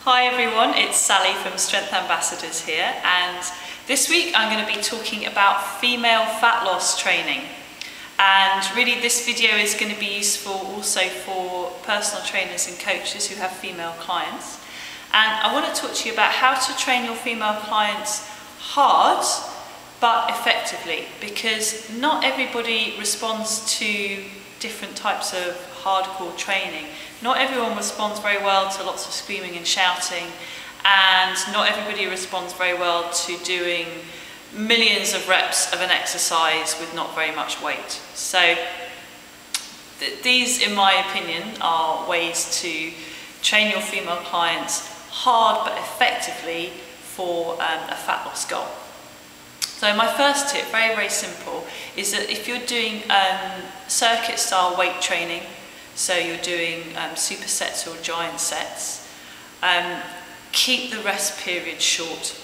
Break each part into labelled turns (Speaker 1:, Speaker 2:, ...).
Speaker 1: Hi everyone, it's Sally from Strength Ambassadors here, and this week I'm going to be talking about female fat loss training. And really this video is going to be useful also for personal trainers and coaches who have female clients. And I want to talk to you about how to train your female clients hard but effectively, because not everybody responds to different types of hardcore training. Not everyone responds very well to lots of screaming and shouting, and not everybody responds very well to doing millions of reps of an exercise with not very much weight. So these, in my opinion, are ways to train your female clients hard but effectively for a fat loss goal. So my first tip, very, very simple, is that if you're doing circuit style weight training, so you're doing supersets or giant sets, keep the rest period short.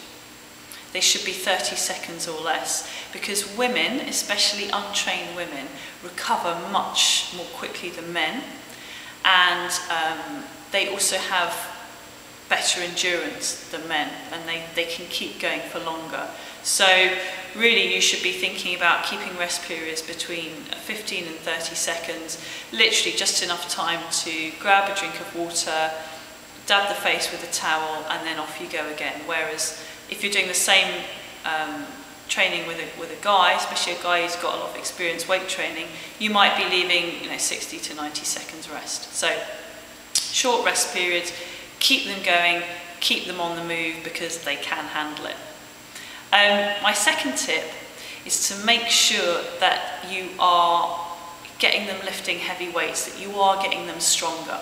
Speaker 1: They should be 30 seconds or less, because women, especially untrained women, recover much more quickly than men, and they also have better endurance than men, and they can keep going for longer. So really you should be thinking about keeping rest periods between 15 and 30 seconds, literally just enough time to grab a drink of water, dab the face with a towel, and then off you go again. Whereas if you're doing the same training with a guy, especially a guy who's got a lot of experience weight training, you might be leaving 60 to 90 seconds rest. So short rest periods, keep them going, keep them on the move, because they can handle it. My second tip is to make sure that you are getting them lifting heavy weights, that you are getting them stronger.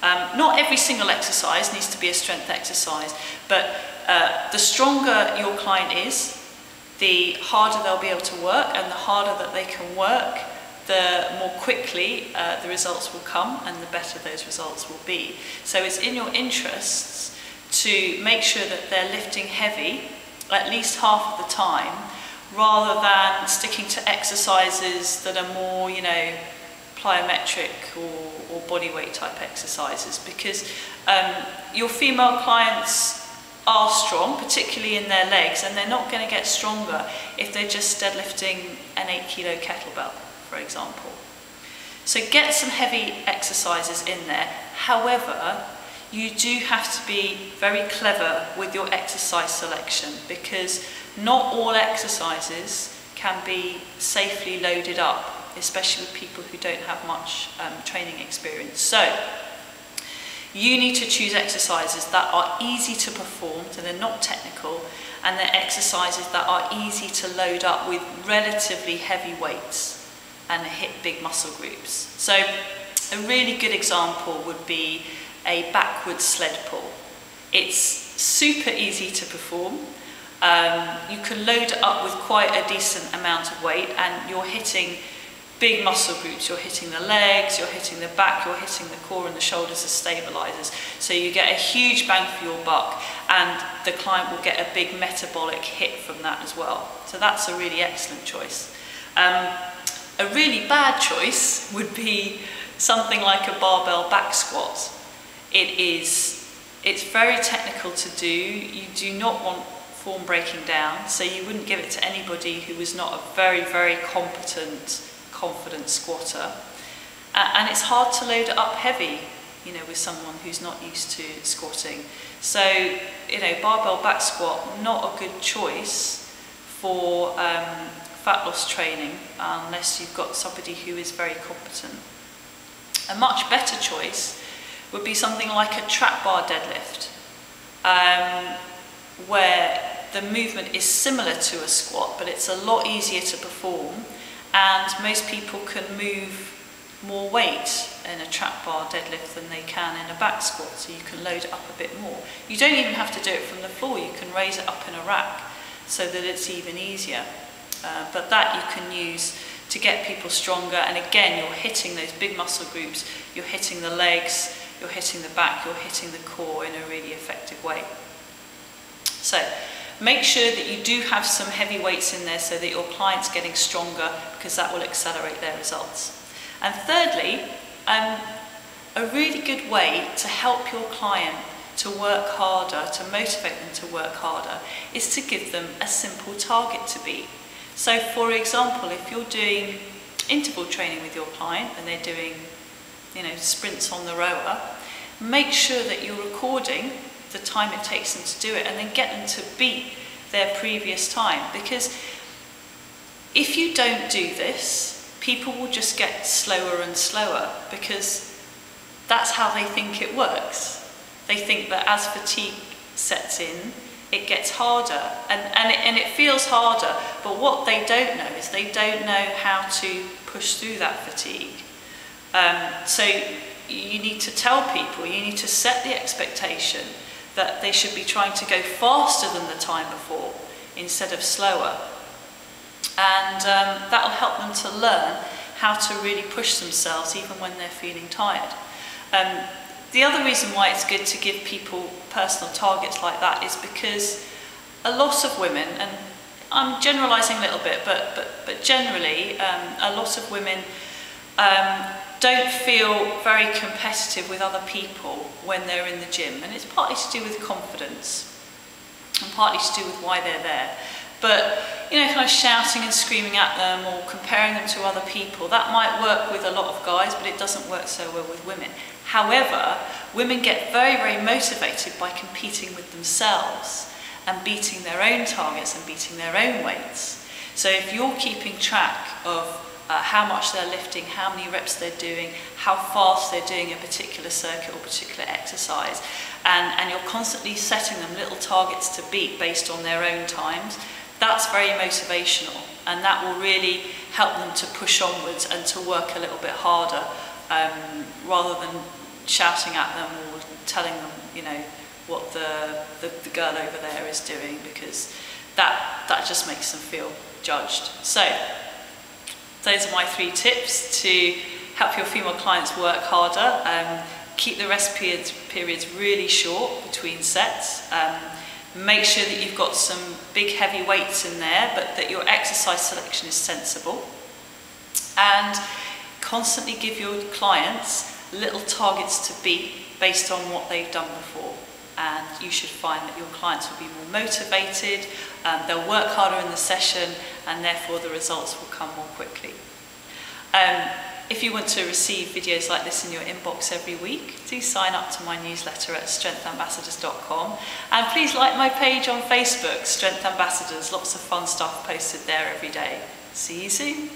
Speaker 1: Not every single exercise needs to be a strength exercise, but the stronger your client is, the harder they'll be able to work, and the harder that they can work, the more quickly the results will come and the better those results will be. So it's in your interests to make sure that they're lifting heavy at least half of the time, rather than sticking to exercises that are more, plyometric or body weight type exercises, because your female clients are strong, particularly in their legs, and they're not going to get stronger if they're just deadlifting an 8-kilo kettlebell, for example. So get some heavy exercises in there. However, you do have to be very clever with your exercise selection, because not all exercises can be safely loaded up, especially with people who don't have much training experience. So you need to choose exercises that are easy to perform, so they're not technical, and they're exercises that are easy to load up with relatively heavy weights and hit big muscle groups. So a really good example would be a backward sled pull. It's super easy to perform. You can load it up with quite a decent amount of weight, and you're hitting big muscle groups. You're hitting the legs, you're hitting the back, you're hitting the core and the shoulders as stabilizers. So you get a huge bang for your buck, and the client will get a big metabolic hit from that as well. So that's a really excellent choice. A really bad choice would be something like a barbell back squat. It's very technical to do. You do not want form breaking down, so you wouldn't give it to anybody who was not a very, very competent, confident squatter. And it's hard to load it up heavy, with someone who's not used to squatting. So, barbell back squat, not a good choice for fat loss training unless you've got somebody who is very competent. A much better choice would be something like a trap bar deadlift, where the movement is similar to a squat, but it's a lot easier to perform, and most people can move more weight in a trap bar deadlift than they can in a back squat, so you can load it up a bit more. You don't even have to do it from the floor, you can raise it up in a rack so that it's even easier. But that you can use to get people stronger, and again, you're hitting those big muscle groups, you're hitting the legs, you're hitting the back, you're hitting the core in a really effective way. So make sure that you do have some heavy weights in there so that your client's getting stronger, because that will accelerate their results. And thirdly, a really good way to help your client to work harder, to motivate them to work harder, is to give them a simple target to beat. So for example, if you're doing interval training with your client and they're doing, sprints on the rower, make sure that you're recording the time it takes them to do it and then get them to beat their previous time. Because if you don't do this, people will just get slower and slower, because that's how they think it works. They think that as fatigue sets in, it gets harder, and it feels harder, but what they don't know is they don't know how to push through that fatigue. So you need to tell people, you need to set the expectation that they should be trying to go faster than the time before instead of slower. And that'll help them to learn how to really push themselves even when they're feeling tired. The other reason why it's good to give people personal targets like that is because a lot of women, and I'm generalising a little bit, but generally a lot of women don't feel very competitive with other people when they're in the gym, and it's partly to do with confidence and partly to do with why they're there. But kind of shouting and screaming at them or comparing them to other people, that might work with a lot of guys, but it doesn't work so well with women. However, women get very, very motivated by competing with themselves and beating their own targets and beating their own weights. So if you're keeping track of how much they're lifting, how many reps they're doing, how fast they're doing a particular circuit or particular exercise, and you're constantly setting them little targets to beat based on their own times, that's very motivational, and that will really help them to push onwards and to work a little bit harder, rather than shouting at them or telling them, what the girl over there is doing, because that just makes them feel judged. So those are my 3 tips to help your female clients work harder. Keep the rest periods really short between sets. Make sure that you've got some big heavy weights in there, but that your exercise selection is sensible. And constantly give your clients little targets to beat based on what they've done before. And you should find that your clients will be more motivated, they'll work harder in the session, and therefore the results will come more quickly. If you want to receive videos like this in your inbox every week, do sign up to my newsletter at strengthambassadors.com, and please like my page on Facebook, Strength Ambassadors. Lots of fun stuff posted there every day. See you soon.